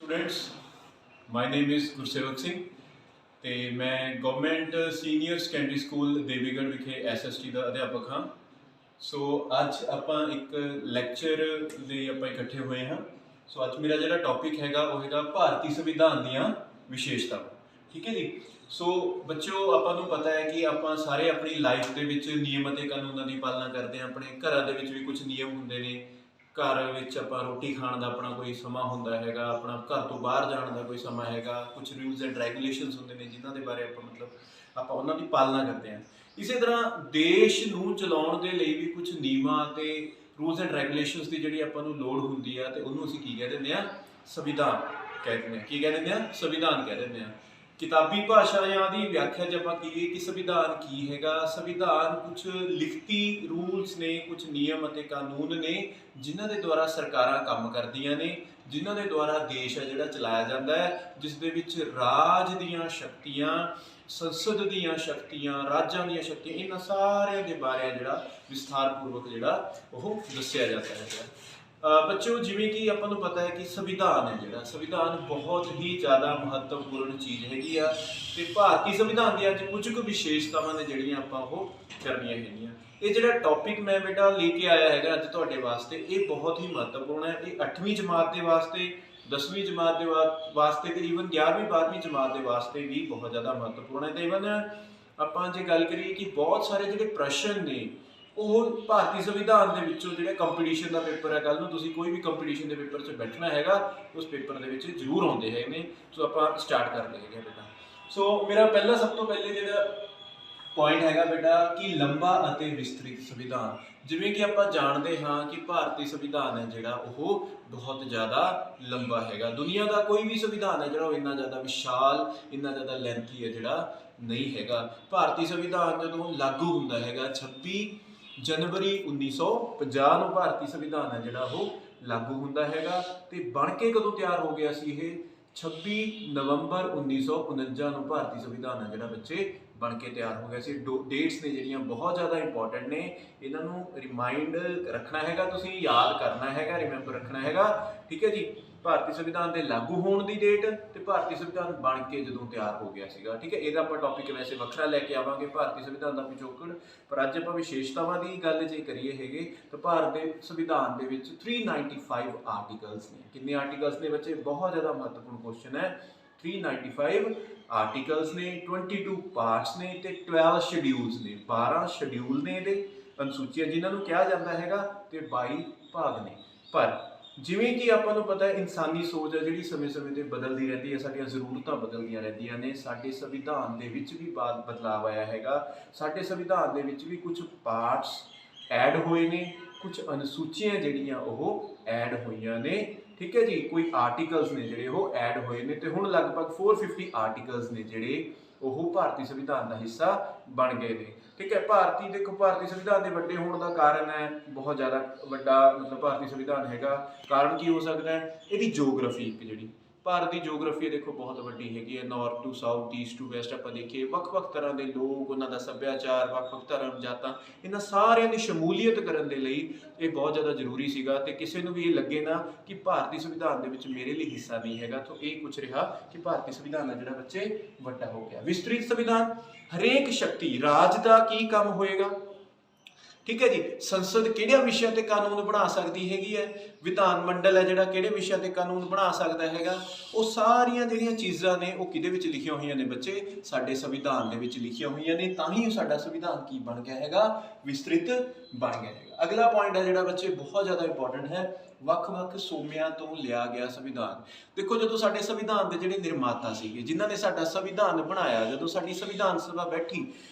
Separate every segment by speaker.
Speaker 1: Students my name is Gursewak Singh ਤੇ ਮੈਂ government senior secondary school Devigarh ਵਿਖੇ ਐਸਐਸਟੀ ਦਾ ਅਧਿਆਪਕ ਹਾਂ। ਸੋ ਅੱਜ ਆਪਾਂ ਇੱਕ ਲੈਕਚਰ ਲਈ ਆਪਾਂ ਇਕੱਠੇ ਹੋਏ ਹਾਂ। ਸੋ ਅੱਜ ਮੇਰਾ ਜਿਹੜਾ ਟੌਪਿਕ ਹੈਗਾ ਉਹ ਹੈਗਾ ਭਾਰਤੀ ਸੰਵਿਧਾਨ ਦੀਆਂ ਵਿਸ਼ੇਸ਼ਤਾਵਾਂ। ਠੀਕ ਹੈ ਜੀ। ਸੋ ਬੱਚਿਓ, ਆਪਾਂ ਨੂੰ ਪਤਾ ਹੈ ਕਿ ਆਪਾਂ ਸਾਰੇ ਆਪਣੀ ਲਾਈਫ ਦੇ ਵਿੱਚ ਨਿਯਮ ਅਤੇ ਕਾਨੂੰਨਾਂ ਦੀ ਪਾਲਣਾ ਕਰਦੇ ਹਾਂ। ਆਪਣੇ ਘਰਾਂ ਦੇ ਵਿੱਚ ਵੀ ਕੁਝ ਨਿਯਮ ਹੁੰਦੇ ਨੇ। घर ਵਿੱਚ ਆਪਾਂ ਰੋਟੀ ਖਾਣ ਦਾ ਆਪਣਾ ਕੋਈ ਸਮਾਂ ਹੁੰਦਾ ਹੈਗਾ, ਆਪਣਾ ਘਰ ਤੋਂ ਬਾਹਰ ਜਾਣ ਦਾ ਕੋਈ ਸਮਾਂ ਹੈਗਾ, ਕੁਝ ਰੂਲਸ ਐਂਡ ਰੈਗੂਲੇਸ਼ਨਸ ਹੁੰਦੇ ਨੇ ਜਿਨ੍ਹਾਂ ਦੇ ਬਾਰੇ ਆਪਾਂ ਉਹਨਾਂ ਦੀ ਪਾਲਣਾ ਕਰਦੇ ਹਾਂ। ਇਸੇ ਤਰ੍ਹਾਂ ਦੇਸ਼ ਨੂੰ ਚਲਾਉਣ ਦੇ ਲਈ ਵੀ ਕੁਝ ਨਿਯਮਾਂ ਅਤੇ ਰੂਲਸ ਐਂਡ ਰੈਗੂਲੇਸ਼ਨਸ ਦੀ ਜਿਹੜੀ ਆਪਾਂ ਨੂੰ ਲੋੜ ਹੁੰਦੀ ਆ, ਤੇ ਉਹਨੂੰ ਅਸੀਂ ਕੀ ਕਹਿ ਦਿੰਦੇ ਹਾਂ? ਸੰਵਿਧਾਨ ਕਹਿ ਦਿੰਦੇ ਹਾਂ। ਕੀ ਕਹਿ ਦਿੰਦੇ ਹਾਂ? ਸੰਵਿਧਾਨ ਕਹਿ ਦਿੰਦੇ ਹਾਂ। किताबी भाषायां की व्याख्या जब आप की कि संविधान की हैगा, संविधान कुछ लिखती रूल्स ने, कुछ नियम ਅਤੇ कानून ने जिन्हां दे द्वारा सरकारां काम करदियां ने, जिन्हां दे द्वारा देश है जिहड़ा चलाया जाता है, जिस दे विच राज दीयां शक्तियां, संसद दीयां शक्तियां, राज्यां दीयां शक्तियां, इन्हां सारियां दे बारे जिहड़ा विस्तारपूर्वक जिहड़ा ओह दस्सिया जाता है। बच्चों, जिमें कि अपन पता है कि संविधान है जिहड़ा संविधान बहुत ही ज़्यादा महत्वपूर्ण चीज़ हैगी आ, ते भारतीय संविधान दी अज कुछ कुछ विशेषतावां ने जिहड़ियां आपां ओह करनियां हैगियां। ये जिहड़ा टॉपिक मैं बेटा लेके आया हैगा अज तुहाडे वास्ते, ये बहुत ही महत्वपूर्ण है। ये 8वीं जमात के वास्ते, 10वीं जमात के वास्ते, तो ईवन 11वीं 12वीं जमात के वास्ते भी बहुत ज़्यादा महत्वपूर्ण है। तो ईवन आपां जे गल करिए कि बहुत सारे जिहड़े प्रश्न ने ਉਹ ਭਾਰਤੀ ਸੰਵਿਧਾਨ ਦੇ ਵਿੱਚੋਂ ਜਿਹੜੇ ਕੰਪੀਟੀਸ਼ਨ ਦਾ ਪੇਪਰ ਹੈ, ਕੱਲ੍ਹ ਨੂੰ ਤੁਸੀਂ ਕੋਈ ਵੀ ਕੰਪੀਟੀਸ਼ਨ ਦੇ ਪੇਪਰ 'ਚ ਬੈਠਣਾ ਹੈਗਾ, ਉਸ ਪੇਪਰ ਦੇ ਵਿੱਚ ਜ਼ਰੂਰ ਆਉਂਦੇ ਹੈਗੇ ਨੇ। ਸੋ ਆਪਾਂ ਸਟਾਰਟ ਕਰਦੇ ਹੈਗੇ ਬੇਟਾ। ਸੋ ਮੇਰਾ ਪਹਿਲਾ ਸਭ ਤੋਂ ਪਹਿਲੇ ਜਿਹੜਾ ਪੁਆਇੰਟ ਹੈਗਾ ਬੇਟਾ ਕਿ ਲੰਬਾ ਅਤੇ ਵਿਸਤ੍ਰਿਤ ਸੰਵਿਧਾਨ। ਜਿਵੇਂ ਕਿ ਆਪਾਂ ਜਾਣਦੇ ਹਾਂ ਕਿ ਭਾਰਤੀ ਸੰਵਿਧਾਨ ਹੈ ਜਿਹੜਾ ਉਹ ਬਹੁਤ ਜ਼ਿਆਦਾ ਲੰਬਾ ਹੈਗਾ। ਦੁਨੀਆ ਦਾ ਕੋਈ ਵੀ ਸੰਵਿਧਾਨ ਹੈ ਜਿਹੜਾ ਉਹ ਇੰਨਾ ਜ਼ਿਆਦਾ ਵਿਸ਼ਾਲ, ਇੰਨਾ ਜ਼ਿਆਦਾ ਲੈਂਥੀ ਹੈ ਜਿਹੜਾ ਨਹੀਂ ਹੈਗਾ। ਭਾਰਤੀ ਸੰਵਿਧਾਨ ਜਦੋਂ ਲਾਗੂ ਹੁੰਦਾ ਹੈਗਾ 26 जनवरी 1950 ਨੂੰ ਭਾਰਤੀ ਸੰਵਿਧਾਨ ਹੈ ਜਿਹੜਾ ਉਹ ਲਾਗੂ ਹੁੰਦਾ ਹੈਗਾ। ਤੇ ਬਣ ਕੇ ਕਦੋਂ ਤਿਆਰ ਹੋ ਗਿਆ ਸੀ ਇਹ? 26 ਨਵੰਬਰ 1949 ਨੂੰ ਭਾਰਤੀ ਸੰਵਿਧਾਨ ਹੈ ਜਿਹੜਾ ਬੱਚੇ ਬਣ ਕੇ ਤਿਆਰ ਹੋ ਗਿਆ ਸੀ। ਡੇਟਸ ਨੇ ਜਿਹੜੀਆਂ ਬਹੁਤ ਜ਼ਿਆਦਾ ਇੰਪੋਰਟੈਂਟ ਨੇ, ਇਹਨਾਂ ਨੂੰ ਰਿਮਾਈਂਡ ਰੱਖਣਾ ਹੈਗਾ, ਤੁਸੀਂ ਯਾਦ ਕਰਨਾ ਹੈਗਾ, ਰਿਮੈਂਬਰ ਰੱਖਣਾ ਹੈਗਾ। ਠੀਕ ਹੈ ਜੀ। ਭਾਰਤੀ ਸੰਵਿਧਾਨ ਦੇ ਲਾਗੂ ਹੋਣ ਦੀ ਡੇਟ ਤੇ ਭਾਰਤੀ ਸੰਵਿਧਾਨ ਬਣ ਕੇ ਜਦੋਂ ਤਿਆਰ ਹੋ ਗਿਆ ਸੀਗਾ। ਠੀਕ ਹੈ। ਇਹਦਾ ਆਪਾਂ ਟੌਪਿਕ ਵੈਸੇ ਵੱਖਰਾ ਲੈ ਕੇ ਆਵਾਂਗੇ, ਭਾਰਤੀ ਸੰਵਿਧਾਨ ਦਾ ਪਿਛੋਕੜ। ਪਰ ਅੱਜ ਆਪਾਂ ਵਿਸ਼ੇਸ਼ਤਾਵਾਂ ਦੀ ਗੱਲ ਜੇ ਕਰੀਏ ਹੈਗੇ ਤਾਂ ਭਾਰਤ ਦੇ ਸੰਵਿਧਾਨ ਦੇ ਵਿੱਚ 395 ਆਰਟੀਕਲਸ ਨੇ। ਕਿੰਨੇ ਆਰਟੀਕਲਸ ਨੇ ਬੱਚੇ? ਬਹੁਤ ਜ਼ਿਆਦਾ ਮਹੱਤਵਪੂਰਨ ਕੁਐਸਚਨ ਹੈ। 395 ਆਰਟੀਕਲਸ ਨੇ, 22 ਪਾਰਟਸ ਨੇ ਤੇ 12 ਸ਼ਡਿਊਲਸ ਨੇ। 12 ਸ਼ਡਿਊਲ ਨੇ ਇਹਦੇ, ਅਨੁਸੂਚੀਆਂ ਜਿਨ੍ਹਾਂ ਨੂੰ ਕਿਹਾ ਜਾਂਦਾ ਹੈਗਾ, ਤੇ 22 ਭਾਗ ਨੇ। ਪਰ ਜਿਵੇਂ ਕਿ ਆਪਾਂ ਨੂੰ ਪਤਾ ਹੈ ਇਨਸਾਨੀ ਸੋਚ ਹੈ ਜਿਹੜੀ ਸਮੇਂ-ਸਮੇਂ ਤੇ ਬਦਲਦੀ ਰਹਿੰਦੀ ਹੈ, ਸਾਡੀਆਂ ਜ਼ਰੂਰਤਾਂ ਬਦਲਦੀਆਂ ਰਹਿੰਦੀਆਂ ਨੇ। ਸਾਡੇ ਸੰਵਿਧਾਨ ਦੇ ਵਿੱਚ ਵੀ ਬਦਲਾਅ ਆਇਆ ਹੈਗਾ। ਸਾਡੇ ਸੰਵਿਧਾਨ ਦੇ ਵਿੱਚ ਵੀ ਕੁਝ ਪਾਰਟਸ ਐਡ ਹੋਏ ਨੇ, ਕੁਝ ਅਨੁਸੂਚੀਆਂ ਜਿਹੜੀਆਂ ਉਹ ਐਡ ਹੋਈਆਂ ਨੇ। ਠੀਕ ਹੈ ਜੀ। ਕੋਈ ਆਰਟੀਕਲਸ ਨੇ ਜਿਹੜੇ ਉਹ ਐਡ ਹੋਏ ਨੇ, ਤੇ ਹੁਣ ਲਗਭਗ 450 ਆਰਟੀਕਲਸ ਨੇ ਜਿਹੜੇ ਉਹ ਭਾਰਤੀ ਸੰਵਿਧਾਨ ਦਾ ਹਿੱਸਾ ਬਣ ਗਏ ਨੇ। ਠੀਕ ਹੈ। ਭਾਰਤੀ ਸੰਵਿਧਾਨ ਦੇ ਵੱਡੇ ਹੋਣ ਦਾ ਕਾਰਨ ਹੈ, ਬਹੁਤ ਜ਼ਿਆਦਾ ਵੱਡਾ ਮਤਲਬ ਭਾਰਤੀ ਸੰਵਿਧਾਨ ਹੈਗਾ। ਕਾਰਨ ਕੀ ਹੋ ਸਕਦਾ ਹੈ? ਇਹਦੀ ਜੀਓਗ੍ਰਾਫੀ, ਇੱਕ ਜਿਹੜੀ ਭਾਰਤ ਦੀ ਜੀਓਗ੍ਰਾਫੀ ਦੇਖੋ ਬਹੁਤ ਵੱਡੀ ਹੈਗੀ ਹੈ। North to south, east to west ਆਪਾਂ ਦੇਖੀਏ, ਵੱਖ-ਵੱਖ ਤਰ੍ਹਾਂ ਦੇ ਲੋਕ, ਉਹਨਾਂ ਦਾ ਸੱਭਿਆਚਾਰ, ਵੱਖ-ਵੱਖ ਧਰਮ, ਜਾਤਾਂ, ਇਹਨਾਂ ਸਾਰਿਆਂ ਦੀ ਸ਼ਮੂਲੀਅਤ ਕਰਨ ਦੇ ਲਈ ਇਹ ਬਹੁਤ ਜ਼ਿਆਦਾ ਜ਼ਰੂਰੀ ਸੀਗਾ। ਤੇ ਕਿਸੇ ਨੂੰ ਵੀ ਇਹ ਲੱਗੇ ਨਾ ਕਿ ਭਾਰਤੀ ਸੰਵਿਧਾਨ ਦੇ ਵਿੱਚ ਮੇਰੇ ਲਈ ਹਿੱਸਾ ਨਹੀਂ ਹੈਗਾ, ਤਾਂ ਇਹ ਕੁਛ ਰਿਹਾ ਕਿ ਭਾਰਤੀ ਸੰਵਿਧਾਨ ਦਾ ਜਿਹੜਾ ਬੱਚੇ ਵੱਡਾ ਹੋ ਗਿਆ। ਵਿਸਤ੍ਰਿਤ ਸੰਵਿਧਾਨ, ਹਰੇਕ ਸ਼ਕਤੀ, ਰਾਜ ਦਾ ਕੀ ਕੰਮ ਹੋਏਗਾ? ਠੀਕ ਹੈ ਜੀ। ਸੰਸਦ ਕਿਹੜਿਆਂ ਵਿਸ਼ਿਆਂ ਤੇ ਕਾਨੂੰਨ ਬਣਾ ਸਕਦੀ ਹੈਗੀ ਹੈ? ਵਿਧਾਨ ਮੰਡਲ ਹੈ ਜਿਹੜਾ ਕਿਹੜੇ ਵਿਸ਼ਿਆਂ ਤੇ ਕਾਨੂੰਨ ਬਣਾ ਸਕਦਾ ਹੈਗਾ? ਉਹ ਸਾਰੀਆਂ ਜਿਹੜੀਆਂ ਚੀਜ਼ਾਂ ਨੇ ਉਹ ਕਿਹਦੇ ਵਿੱਚ ਲਿਖੀਆਂ ਹੋਈਆਂ ਨੇ ਬੱਚੇ? ਸਾਡੇ ਸੰਵਿਧਾਨ ਦੇ ਵਿੱਚ ਲਿਖੀਆਂ ਹੋਈਆਂ ਨੇ। ਤਾਂ ਹੀ ਸਾਡਾ ਸੰਵਿਧਾਨ ਕੀ ਬਣ ਗਿਆ ਹੈਗਾ? ਵਿਸਤ੍ਰਿਤ ਬਣ ਗਿਆ ਹੈਗਾ। ਅਗਲਾ ਪੁਆਇੰਟ ਹੈ ਜਿਹੜਾ ਬੱਚੇ ਬਹੁਤ ਜ਼ਿਆਦਾ ਇੰਪੋਰਟੈਂਟ ਹੈ, ਵੱਖ-ਵੱਖ ਸੂਬਿਆਂ ਤੋਂ ਲਿਆ ਗਿਆ ਸੰਵਿਧਾਨ। ਦੇਖੋ, ਜਦੋਂ ਸਾਡੇ ਸੰਵਿਧਾਨ ਦੇ ਜਿਹੜੇ ਨਿਰਮਾਤਾ ਸੀਗੇ, ਜਿਨ੍ਹਾਂ ਨੇ ਸਾਡਾ ਸੰਵਿਧਾਨ ਬਣਾਇਆ, ਜਦੋਂ ਸਾਡੀ ਸੰਵਿਧਾਨ ਸਭਾ ਬੈਠੀ,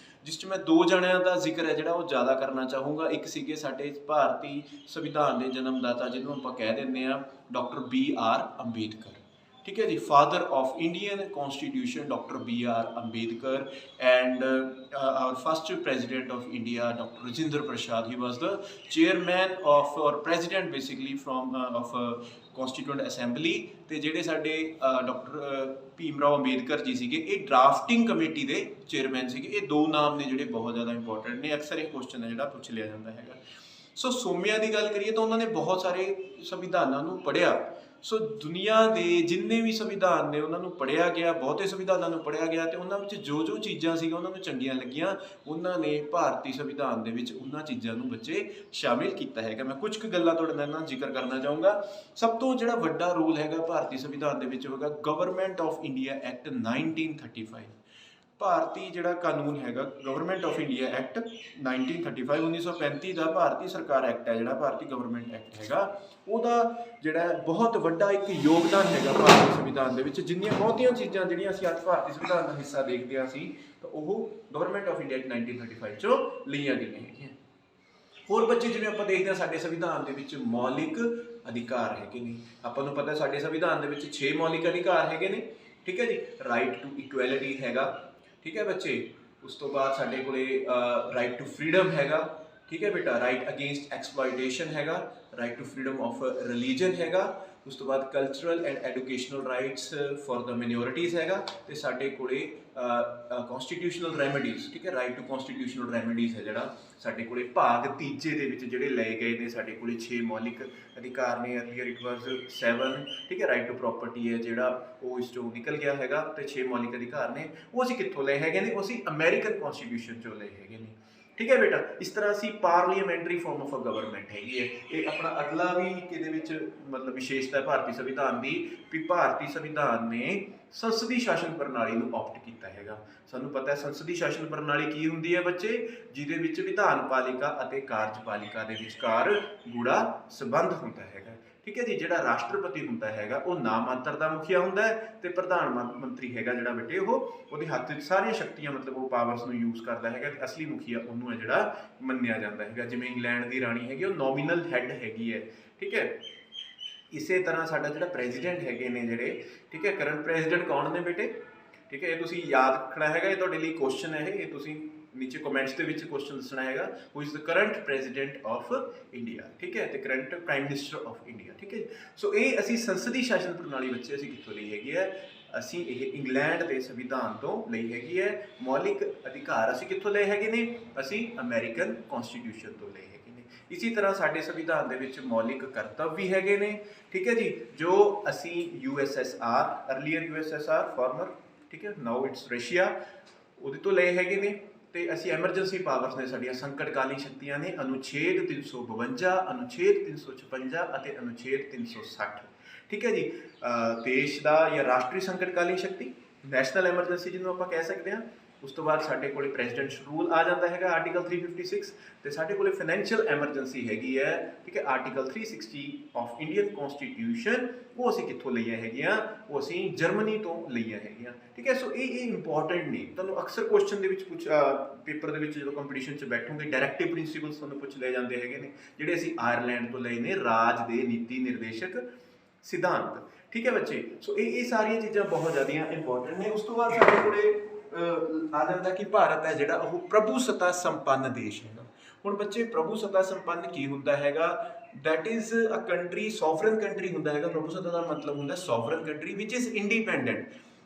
Speaker 1: ਜਿਸ 'ਚ ਮੈਂ 2 ਜਣਿਆਂ ਦਾ ਜ਼ਿਕਰ ਹੈ ਜਿਹੜਾ ਉਹ ਜ਼ਿਆਦਾ ਕਰਨਾ ਚਾਹੂੰਗਾ। ਇੱਕ ਸੀਗੇ ਸਾਡੇ ਭਾਰਤੀ ਸੰਵਿਧਾਨ ਦੇ ਜਨਮਦਾਤਾ, ਜਿਹਨੂੰ ਆਪਾਂ ਕਹਿ ਦਿੰਦੇ ਹਾਂ ਡਾਕਟਰ BR ਅੰਬੇਦਕਰ। ਠੀਕ ਹੈ ਜੀ। Father of Indian constitution doctor BR Ambedkar, and our first president of India doctor Rajendra Prasad. He was the chairman of ਔਰ president basically from of constituent assembly. ਤੇ ਜਿਹੜੇ ਸਾਡੇ ਡਾਕਟਰ ਭੀਮ ਰਾਓ ਅੰਬੇਦਕਰ ਜੀ ਸੀਗੇ, ਇਹ ਡਰਾਫਟਿੰਗ ਕਮੇਟੀ ਦੇ ਚੇਅਰਮੈਨ ਸੀਗੇ। ਇਹ 2 ਨਾਮ ਨੇ ਜਿਹੜੇ ਬਹੁਤ ਜ਼ਿਆਦਾ ਇੰਪੋਰਟੈਂਟ ਨੇ। ਅਕਸਰ ਇਹ ਕੁਐਸਚਨ ਹੈ ਜਿਹੜਾ ਪੁੱਛ ਲਿਆ ਜਾਂਦਾ ਹੈਗਾ। ਸੋ ਸੋਮਿਆਂ ਦੀ ਗੱਲ ਕਰੀਏ ਤਾਂ ਉਹਨਾਂ ਨੇ ਬਹੁਤ ਸਾਰੇ ਸੰਵਿਧਾਨਾਂ ਨੂੰ ਪੜ੍ਹਿਆ, ਸੋ ਦੁਨੀਆ ਦੇ ਜਿੰਨੇ ਵੀ ਸੰਵਿਧਾਨ ਨੇ ਉਹਨਾਂ ਨੂੰ ਪੜ੍ਹਿਆ ਗਿਆ, ਬਹੁਤੇ ਸੰਵਿਧਾਨਾਂ ਨੂੰ ਪੜ੍ਹਿਆ ਗਿਆ, ਤੇ ਉਹਨਾਂ ਵਿੱਚ ਜੋ ਜੋ ਚੀਜ਼ਾਂ ਸੀਗੀਆਂ ਉਹਨਾਂ ਨੂੰ ਚੰਗੀਆਂ ਲੱਗੀਆਂ, ਉਹਨਾਂ ਨੇ ਭਾਰਤੀ ਸੰਵਿਧਾਨ ਦੇ ਵਿੱਚ ਉਹਨਾਂ ਚੀਜ਼ਾਂ ਨੂੰ ਬੱਚੇ ਸ਼ਾਮਿਲ ਕੀਤਾ ਹੈਗਾ। ਮੈਂ ਕੁਝ ਕੁ ਗੱਲਾਂ ਤੁਹਾਡੇ ਨਾਲ ਜ਼ਿਕਰ ਕਰਨਾ ਚਾਹੂੰਗਾ। ਸਭ ਤੋਂ ਜਿਹੜਾ ਵੱਡਾ ਰੂਲ ਹੈਗਾ ਭਾਰਤੀ ਸੰਵਿਧਾਨ ਦੇ ਵਿੱਚ ਹੋਗਾ ਗਵਰਨਮੈਂਟ ਆਫ ਇੰਡੀਆ ਐਕਟ 1935। ਭਾਰਤੀ ਜਿਹੜਾ ਕਾਨੂੰਨ ਹੈਗਾ ਗਵਰਨਮੈਂਟ ਆਫ ਇੰਡੀਆ ਐਕਟ 1935 1935 ਦਾ ਭਾਰਤੀ ਸਰਕਾਰ ਐਕਟ ਹੈ, ਜਿਹੜਾ ਭਾਰਤੀ ਗਵਰਨਮੈਂਟ ਐਕਟ ਹੈਗਾ, ਉਹਦਾ ਜਿਹੜਾ ਬਹੁਤ ਵੱਡਾ ਇੱਕ ਯੋਗਦਾਨ ਹੈਗਾ ਭਾਰਤੀ ਸੰਵਿਧਾਨ ਦੇ ਵਿੱਚ। ਜਿੰਨੀਆਂ ਬਹੁਤੀਆਂ ਚੀਜ਼ਾਂ ਜਿਹੜੀਆਂ ਅਸੀਂ ਅੱਜ ਭਾਰਤੀ ਸੰਵਿਧਾਨ ਦਾ ਹਿੱਸਾ ਦੇਖਦੇ ਹਾਂ ਸੀ, ਤਾਂ ਉਹ ਗਵਰਨਮੈਂਟ ਆਫ ਇੰਡੀਆ 1935 ਚੋਂ ਲਈਆਂ ਗਈਆਂ ਹੈਗੀਆਂ। ਹੋਰ ਬੱਚੇ ਜਿਵੇਂ ਆਪਾਂ ਦੇਖਦੇ ਹਾਂ ਸਾਡੇ ਸੰਵਿਧਾਨ ਦੇ ਵਿੱਚ ਮੌਲਿਕ ਅਧਿਕਾਰ ਹੈਗੇ ਨੇ। ਆਪਾਂ ਨੂੰ ਪਤਾ ਸਾਡੇ ਸੰਵਿਧਾਨ ਦੇ ਵਿੱਚ 6 ਮੌਲਿਕ ਅਧਿਕਾਰ ਹੈਗੇ ਨੇ, ਠੀਕ ਹੈ ਜੀ। ਰਾਈਟ ਟੂ ਇਕੁਐਲਿਟੀ ਹੈਗਾ, ਠੀਕ ਹੈ ਬੱਚੇ। ਉਸ ਤੋਂ ਬਾਅਦ ਸਾਡੇ ਕੋਲੇ ਰਾਈਟ ਟੂ ਫਰੀडम ਹੈਗਾ, ਠੀਕ ਹੈ ਬੇਟਾ। ਰਾਈਟ ਅਗੇਂਸਟ ਐਕਸਪਲੋਇਟੇਸ਼ਨ ਹੈਗਾ, right to freedom of religion ਹੈਗਾ। ਉਸ ਤੋਂ ਬਾਅਦ cultural and educational rights for the minorities ਹੈਗਾ, ਤੇ ਸਾਡੇ ਕੋਲੇ ਕਨਸਟੀਟਿਊਸ਼ਨਲ ਰੈਮੇਡੀਜ਼, ਠੀਕ ਹੈ। ਰਾਈਟ ਟੂ ਕਨਸਟੀਟਿਊਸ਼ਨਲ ਰੈਮੇਡੀਜ਼ ਹੈ ਜਿਹੜਾ ਸਾਡੇ ਕੋਲੇ ਭਾਗ ਤੀਜੇ ਦੇ ਵਿੱਚ ਜਿਹੜੇ ਲਏ ਗਏ ਨੇ। ਸਾਡੇ ਕੋਲੇ 6 ਮੌਲਿਕ ਅਧਿਕਾਰ ਨੇ, ਅਰਲੀਅਰ ਇਟ ਵਾਜ਼ 7, ਠੀਕ ਹੈ। ਰਾਈਟ ਟੂ ਪ੍ਰੋਪਰਟੀ ਹੈ ਜਿਹੜਾ ਉਹ ਇਸ ਚੋਂ ਨਿਕਲ ਗਿਆ ਹੈਗਾ, ਤੇ 6 ਮੌਲਿਕ ਅਧਿਕਾਰ ਨੇ ਉਹ ਅਸੀਂ ਕਿੱਥੋਂ ਲਏ ਹੈਗੇ ਨੇ? ਉਹ ਅਸੀਂ ਅਮਰੀਕਨ ਕਨਸਟੀਟਿਊਸ਼ਨ ਚੋਂ ਲਏ ਹੈਗੇ ਨੇ, ਠੀਕ ਹੈ ਬੇਟਾ। ਇਸ ਤਰ੍ਹਾਂ ਅਸੀਂ parliamentary form of a government ਹੈਗੀ ਹੈ। ਇਹ ਆਪਣਾ ਅਗਲਾ ਵੀ ਇਹਦੇ ਵਿੱਚ ਮਤਲਬ ਵਿਸ਼ੇਸ਼ਤਾ ਭਾਰਤੀ ਸੰਵਿਧਾਨ ਦੀ, ਵੀ ਭਾਰਤੀ ਸੰਵਿਧਾਨ ਨੇ ਸੰਸਦੀ ਸ਼ਾਸਨ ਪ੍ਰਣਾਲੀ ਨੂੰ ਆਪਟ ਕੀਤਾ ਹੈਗਾ। ਸਾਨੂੰ ਪਤਾ ਹੈ ਸੰਸਦੀ ਸ਼ਾਸਨ ਪ੍ਰਣਾਲੀ ਕੀ ਹੁੰਦੀ ਹੈ ਬੱਚੇ? ਜਿਹਦੇ ਵਿੱਚ ਵਿਧਾਨ ਪਾਲਿਕਾ ਅਤੇ ਕਾਰਜਪਾਲਿਕਾ ਦੇ ਵਿਚਕਾਰ ਗੂੜਾ ਸੰਬੰਧ ਹੁੰਦਾ ਹੈਗਾ, ਠੀਕ ਹੈ ਜੀ। ਜਿਹੜਾ ਰਾਸ਼ਟਰਪਤੀ ਹੁੰਦਾ ਹੈਗਾ ਉਹ ਨਾਮਾਤਰ ਦਾ ਮੁਖੀਆ ਹੁੰਦਾ ਹੈ, ਤੇ ਪ੍ਰਧਾਨ ਮੰਤਰੀ ਹੈਗਾ ਜਿਹੜਾ ਬੇਟੇ ਉਹਦੇ ਹੱਥ ਵਿੱਚ ਸਾਰੀਆਂ ਸ਼ਕਤੀਆਂ, ਮਤਲਬ ਉਹ ਪਾਵਰਸ ਨੂੰ ਯੂਜ਼ ਕਰਦਾ ਹੈਗਾ, ਤੇ ਅਸਲੀ ਮੁਖੀਆ ਉਹਨੂੰ ਹੈ ਜਿਹੜਾ ਮੰਨਿਆ ਜਾਂਦਾ ਹੈਗਾ। ਜਿਵੇਂ ਇੰਗਲੈਂਡ ਦੀ ਰਾਣੀ ਹੈਗੀ ਉਹ ਨੋਮੀਨਲ ਹੈੱਡ ਹੈਗੀ ਹੈ, ਠੀਕ ਹੈ। ਇਸੇ ਤਰ੍ਹਾਂ ਸਾਡਾ ਜਿਹੜਾ ਪ੍ਰੈਜ਼ੀਡੈਂਟ ਹੈਗੇ ਨੇ ਜਿਹੜੇ, ਠੀਕ ਹੈ। ਕਰੰਟ ਪ੍ਰੈਜ਼ੀਡੈਂਟ ਕੌਣ ਨੇ ਬੇਟੇ? ਠੀਕ ਹੈ, ਇਹ ਤੁਸੀਂ ਯਾਦ ਰੱਖਣਾ ਹੈਗਾ, ਇਹ ਤੁਹਾਡੇ ਲਈ ਕੁਐਸਚਨ ਹੈ। ਇਹ ਤੁਸੀਂ ਨੀਚੇ ਕਮੈਂਟਸ ਦੇ ਵਿੱਚ ਕੁਐਸਚਨ ਦੱਸਣਾ ਹੈਗਾ, who is the current president of India, ਠੀਕ ਹੈ, ਤੇ current prime minister of India, ਠੀਕ ਹੈ। ਸੋ ਇਹ ਅਸੀਂ ਸੰਸਦੀ ਸ਼ਾਸਨ ਪ੍ਰਣਾਲੀ ਬੱਚੇ ਅਸੀਂ ਕਿੱਥੋਂ ਲਈ ਹੈਗੀ ਹੈ? ਅਸੀਂ ਇਹ ਇੰਗਲੈਂਡ ਦੇ ਸੰਵਿਧਾਨ ਤੋਂ ਲਈ ਹੈਗੀ ਹੈ। ਮੌਲਿਕ ਅਧਿਕਾਰ ਅਸੀਂ ਕਿੱਥੋਂ ਲਏ ਹੈਗੇ ਨੇ? ਅਸੀਂ ਅਮਰੀਕਨ ਕਨਸਟੀਟਿਊਸ਼ਨ ਤੋਂ ਲਏ ਹੈਗੇ ਨੇ। ਇਸੇ ਤਰ੍ਹਾਂ ਸਾਡੇ ਸੰਵਿਧਾਨ ਦੇ ਵਿੱਚ ਮੌਲਿਕ ਕਰਤੱਵ ਵੀ ਹੈਗੇ ਨੇ, ਠੀਕ ਹੈ ਜੀ, ਜੋ ਅਸੀਂ USSR, ਅਰਲੀਅਰ USSR ਫਾਰਮਰ, ਠੀਕ ਹੈ, ਨਾਓ ਇਟਸ ਰਸ਼ੀਆ, ਉਹਦੇ ਤੋਂ ਲਏ ਹੈਗੇ ਨੇ। ਤੇ ਅਸੀਂ ਐਮਰਜੈਂਸੀ ਪਾਵਰਸ ਨੇ ਸਾਡੀਆਂ ਸੰਕਟਕਾਲੀ ਸ਼ਕਤੀਆਂ ਨੇ, ਅਨੁਛੇਦ 352, ਅਨੁਛੇਦ 356 ਅਤੇ ਅਨੁਛੇਦ 360, ਠੀਕ ਹੈ ਜੀ। ਦੇਸ਼ ਦਾ ਜਾਂ ਰਾਸ਼ਟਰੀ ਸੰਕਟਕਾਲੀ ਸ਼ਕਤੀ, ਨੈਸ਼ਨਲ ਐਮਰਜੈਂਸੀ ਜਿਹਨੂੰ ਆਪਾਂ ਕਹਿ ਸਕਦੇ ਹਾਂ। ਉਸ ਤੋਂ ਬਾਅਦ ਸਾਡੇ ਕੋਲੇ ਪ੍ਰੈਜ਼ੀਡੈਂਟਸ ਰੂਲ ਆ ਜਾਂਦਾ ਹੈਗਾ, ਆਰਟੀਕਲ 356, ਤੇ ਸਾਡੇ ਕੋਲੇ ਫਾਈਨੈਂਸ਼ੀਅਲ ਐਮਰਜੈਂਸੀ ਹੈਗੀ ਹੈ, ਠੀਕ ਹੈ, ਆਰਟੀਕਲ 360 ਆਫ ਇੰਡੀਅਨ ਕਨਸਟੀਟਿਊਸ਼ਨ। ਉਹ ਅਸੀਂ ਕਿੱਥੋਂ ਲਈਆਂ ਹੈਗੀਆਂ? ਉਹ ਅਸੀਂ ਜਰਮਨੀ ਤੋਂ ਲਈਆਂ ਹੈਗੀਆਂ, ਠੀਕ ਹੈ। ਸੋ ਇਹ ਇੰਪੋਰਟੈਂਟ ਨੇ, ਤੁਹਾਨੂੰ ਅਕਸਰ ਕੁਐਸਚਨ ਦੇ ਵਿੱਚ ਪੇਪਰ ਦੇ ਵਿੱਚ ਜਦੋਂ ਕੰਪੀਟੀਸ਼ਨ 'ਚ ਬੈਠੋਗੇ ਡਾਇਰੈਕਟਿਵ ਪ੍ਰਿੰਸੀਪਲਸ ਤੁਹਾਨੂੰ ਪੁੱਛ ਲਏ ਜਾਂਦੇ ਹੈਗੇ ਨੇ, ਜਿਹੜੇ ਅਸੀਂ ਆਇਰਲੈਂਡ ਤੋਂ ਲਏ ਨੇ, ਰਾਜ ਦੇ ਨੀਤੀ ਨਿਰਦੇਸ਼ਕ ਸਿਧਾਂਤ, ਠੀਕ ਹੈ ਬੱਚੇ। ਸੋ ਇਹ ਸਾਰੀਆਂ ਚੀਜ਼ਾਂ ਬਹੁਤ ਜ਼ਿਆਦਾ ਇੰਪੋਰਟੈਂਟ ਨੇ। ਉਸ ਤੋਂ ਬਾਅਦ ਸਾਡੇ ਕੋਲੇ ਆ ਜਾਂਦਾ ਕਿ ਭਾਰਤ ਹੈ ਜਿਹੜਾ ਉਹ ਪ੍ਰਭੂਸੱਤਾ ਸੰਪੰਨ ਦੇਸ਼ ਹੈਗਾ। ਹੁਣ ਬੱਚੇ ਪ੍ਰਭੂਸੱਤਾ ਸੰਪੰਨ ਕੀ ਹੁੰਦਾ ਹੈਗਾ? That is a country, sovereign country ਹੁੰਦਾ ਹੈਗਾ। ਪ੍ਰਭੂਸੱਤਾ ਦਾ ਮਤਲਬ ਹੁੰਦਾ sovereign country which is independent,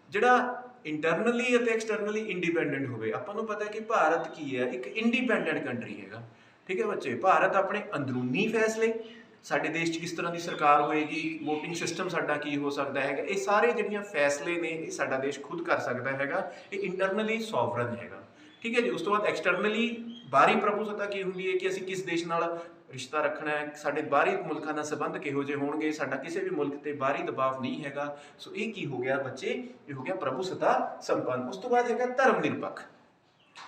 Speaker 1: ਜਿਹੜਾ ਇੰਟਰਨਲੀ ਅਤੇ ਐਕਸਟਰਨਲੀ ਇੰਡੀਪੈਂਡੈਂਟ ਹੋਵੇ। ਆਪਾਂ ਨੂੰ ਪਤਾ ਹੈ ਕਿ ਭਾਰਤ ਕੀ ਹੈ? ਇੱਕ ਇੰਡੀਪੈਂਡੈਂਟ ਕੰਟਰੀ ਹੈਗਾ, ਠੀਕ ਹੈ ਬੱਚੇ। ਭਾਰਤ ਆਪਣੇ ਅੰਦਰੂਨੀ ਫੈਸਲੇ, ਸਾਡੇ ਦੇਸ਼ 'ਚ ਕਿਸ ਤਰ੍ਹਾਂ ਦੀ ਸਰਕਾਰ ਹੋਏਗੀ, ਵੋਟਿੰਗ ਸਿਸਟਮ ਸਾਡਾ ਕੀ ਹੋ ਸਕਦਾ ਹੈਗਾ, ਇਹ ਸਾਰੇ ਜਿਹੜੀਆਂ ਫੈਸਲੇ ਨੇ ਇਹ ਸਾਡਾ ਦੇਸ਼ ਖੁਦ ਕਰ ਸਕਦਾ ਹੈਗਾ। ਇਹ ਇੰਟਰਨਲੀ ਸੋਵਰਨ ਹੈਗਾ, ਠੀਕ ਹੈ ਜੀ। ਉਸ ਤੋਂ ਬਾਅਦ ਐਕਸਟਰਨਲੀ ਬਾਹਰੀ ਪ੍ਰਭੂਸੱਤਾ ਕੀ ਹੁੰਦੀ ਹੈ ਕਿ ਅਸੀਂ ਕਿਸ ਦੇਸ਼ ਨਾਲ ਰਿਸ਼ਤਾ ਰੱਖਣਾ ਹੈ, ਸਾਡੇ ਬਾਹਰੀ ਮੁਲਕਾਂ ਨਾਲ ਸੰਬੰਧ ਕਿਹੋ ਜਿਹੇ ਹੋਣਗੇ, ਸਾਡਾ ਕਿਸੇ ਵੀ ਮੁਲਕ ਤੇ ਬਾਹਰੀ ਦਬਾਅ ਨਹੀਂ ਹੈਗਾ। ਸੋ ਇਹ ਕੀ ਹੋ ਗਿਆ ਬੱਚੇ? ਇਹ ਹੋ ਗਿਆ ਪ੍ਰਭੂਸੱਤਾ ਸੰਪੰਨ। ਉਸ ਤੋਂ ਬਾਅਦ ਹੈਗਾ ਧਰਮ ਨਿਰਪੱਖ,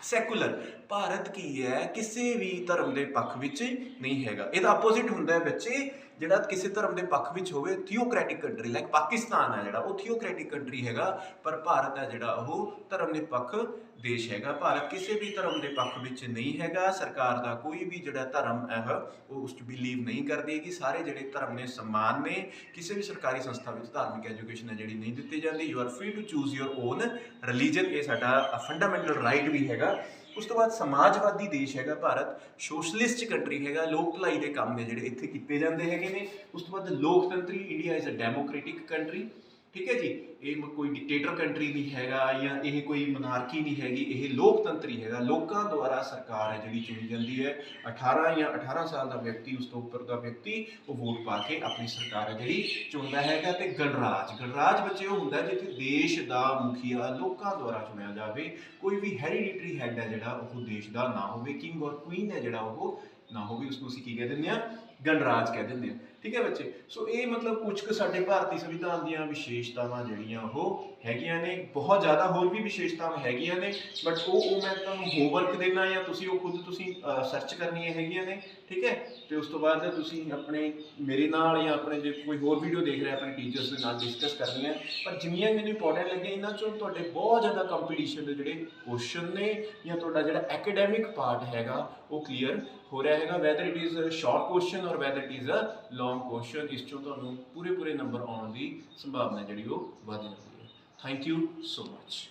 Speaker 1: ਸੈਕੂਲਰ। ਭਾਰਤ ਕੀ ਹੈ? ਕਿਸੇ ਵੀ ਧਰਮ ਦੇ ਪੱਖ ਵਿੱਚ ਨਹੀਂ ਹੈਗਾ। ਇਹਦਾ ਆਪੋਜ਼ਿਟ ਹੁੰਦਾ ਹੈ ਬੱਚੇ, ਜਿਹੜਾ ਕਿਸੇ ਧਰਮ ਦੇ ਪੱਖ ਵਿੱਚ ਹੋਵੇ, ਥੀਓਕ੍ਰੈਟਿਕ ਕੰਟਰੀ, ਲਾਈਕ ਪਾਕਿਸਤਾਨ ਹੈ ਜਿਹੜਾ ਉਹ ਥੀਓਕ੍ਰੈਟਿਕ ਕੰਟਰੀ ਹੈਗਾ, ਪਰ ਭਾਰਤ ਹੈ ਜਿਹੜਾ ਉਹ ਧਰਮ ਨਿਰਪੱਖ ਦੇਸ਼ ਹੈਗਾ। ਭਾਰਤ ਕਿਸੇ ਵੀ ਧਰਮ ਦੇ ਪੱਖ ਵਿੱਚ ਨਹੀਂ ਹੈਗਾ। ਸਰਕਾਰ ਦਾ ਕੋਈ ਵੀ ਜਿਹੜਾ ਧਰਮ ਹੈ ਉਹ ਉਸ 'ਚ ਬਿਲੀਵ ਨਹੀਂ ਕਰਦੀ ਹੈਗੀ। ਸਾਰੇ ਜਿਹੜੇ ਧਰਮ ਨੇ ਸਮਾਨ ਨੇ। ਕਿਸੇ ਵੀ ਸਰਕਾਰੀ ਸੰਸਥਾ ਵਿੱਚ ਧਾਰਮਿਕ ਐਜੂਕੇਸ਼ਨ ਹੈ ਜਿਹੜੀ ਨਹੀਂ ਦਿੱਤੀ ਜਾਂਦੀ। You are free to choose your own religion, ਇਹ ਸਾਡਾ ਫੰਡਾਮੈਂਟਲ ਰਾਈਟ ਵੀ ਹੈਗਾ। ਉਸ ਤੋਂ ਬਾਅਦ ਸਮਾਜਵਾਦੀ ਦੇਸ਼ ਹੈਗਾ ਭਾਰਤ, ਸੋਸ਼ਲਿਸਟ ਕੰਟਰੀ ਹੈਗਾ। ਲੋਕ ਭਲਾਈ ਦੇ ਕੰਮ ਨੇ ਜਿਹੜੇ ਇੱਥੇ ਕੀਤੇ ਜਾਂਦੇ ਹੈਗੇ ਨੇ। ਉਸ ਤੋਂ ਬਾਅਦ ਲੋਕਤੰਤਰੀ India is a democratic country, ठीक है जी। ਇਹ ਕੋਈ ਡਿਕਟੇਟਰ ਕੰਟਰੀ ਨਹੀਂ ਹੈਗਾ ਜਾਂ ਇਹ ਕੋਈ ਮਨਾਰਕੀ ਨਹੀਂ ਹੈਗੀ, ਇਹ ਲੋਕਤੰਤਰੀ ਹੈਗਾ। ਲੋਕਾਂ ਦੁਆਰਾ ਸਰਕਾਰ ਹੈ ਜਿਹੜੀ ਚੁਣੀ ਜਾਂਦੀ ਹੈ। 18 ਜਾਂ 18 ਸਾਲ ਦਾ ਵਿਅਕਤੀ, ਉਸ ਤੋਂ ਉੱਪਰ ਦਾ ਵਿਅਕਤੀ ਉਹ ਵੋਟ ਪਾ ਕੇ ਆਪਣੀ ਸਰਕਾਰ ਹੈ ਜਿਹੜੀ ਚੁਣਦਾ ਹੈਗਾ। ਤੇ ਗਣਰਾਜ ਬੱਚੇ ਉਹ ਹੁੰਦਾ ਜਿੱਥੇ ਦੇਸ਼ ਦਾ ਮੁਖੀਆ ਲੋਕਾਂ ਦੁਆਰਾ ਚੁਣਿਆ ਜਾਵੇ। ਕੋਈ ਵੀ ਹੈਰੀਡਿਟਰੀ ਹੈਡ ਹੈ ਜਿਹੜਾ ਉਹ ਦੇਸ਼ ਦਾ ਨਾ ਹੋਵੇ, ਕਿੰਗ ਔਰ ਕੁਈਨ ਹੈ ਜਿਹੜਾ ਉਹ ਨਾ ਹੋਵੇ, ਉਸਨੂੰ ਅਸੀਂ ਕੀ ਕਹਿ ਦਿੰਦੇ ਹਾਂ, ਗਣਰਾਜ ਕਹਿ ਦਿੰਦੇ ਹਾਂ। ਠੀਕ ਹੈ ਬੱਚੇ। ਸੋ ਇਹ ਮਤਲਬ ਕੁਝ ਕੁ ਸਾਡੇ ਭਾਰਤੀ ਸੰਵਿਧਾਨ ਦੀਆਂ ਵਿਸ਼ੇਸ਼ਤਾਵਾਂ ਜਿਹੜੀਆਂ ਉਹ ਹੈਗੀਆਂ ਨੇ। ਬਹੁਤ ਜ਼ਿਆਦਾ ਹੋਰ ਵੀ ਵਿਸ਼ੇਸ਼ਤਾਵਾਂ ਹੈਗੀਆਂ ਨੇ, ਬਟ ਉਹ ਮੈਂ ਤੁਹਾਨੂੰ ਹੋਮਵਰਕ ਦੇਣਾ ਜਾਂ ਤੁਸੀਂ ਉਹ ਖੁਦ ਤੁਸੀਂ ਸਰਚ ਕਰਨੀਆਂ ਹੈਗੀਆਂ ਨੇ। ਠੀਕ ਹੈ। ਤੇ ਉਸ ਤੋਂ ਬਾਅਦ ਤੁਸੀਂ ਆਪਣੇ ਮੇਰੇ ਨਾਲ ਜਾਂ ਆਪਣੇ ਜੇ ਕੋਈ ਹੋਰ ਵੀਡੀਓ ਦੇਖ ਰਿਹਾ ਆਪਣੇ ਟੀਚਰਸ ਦੇ ਨਾਲ ਡਿਸਕਸ ਕਰਨੀ ਹੈ। ਪਰ ਜਿੰਨੀਆਂ ਮੈਨੂੰ ਇੰਪੋਰਟੈਂਟ ਲੱਗੀਆਂ, ਇਹਨਾਂ 'ਚੋਂ ਤੁਹਾਡੇ ਬਹੁਤ ਜ਼ਿਆਦਾ ਕੰਪੀਟੀਸ਼ਨ ਦੇ ਜਿਹੜੇ ਕੁਐਸਚਨ ਨੇ ਜਾਂ ਤੁਹਾਡਾ ਜਿਹੜਾ ਐਕੈਡੈਮਿਕ ਪਾਰਟ ਹੈਗਾ ਉਹ ਕਲੀਅਰ ਹੋ ਰਿਹਾ ਹੈਗਾ। Whether it is short question or whether it is a long question, ਇਸ 'ਚੋਂ ਤੁਹਾਨੂੰ ਪੂਰੇ ਨੰਬਰ ਆਉਣ ਦੀ ਸੰਭਾਵਨਾ ਜਿਹੜੀ ਉਹ ਵੱਧ ਜਾਂਦੀ ਹੈ। Thank you so much.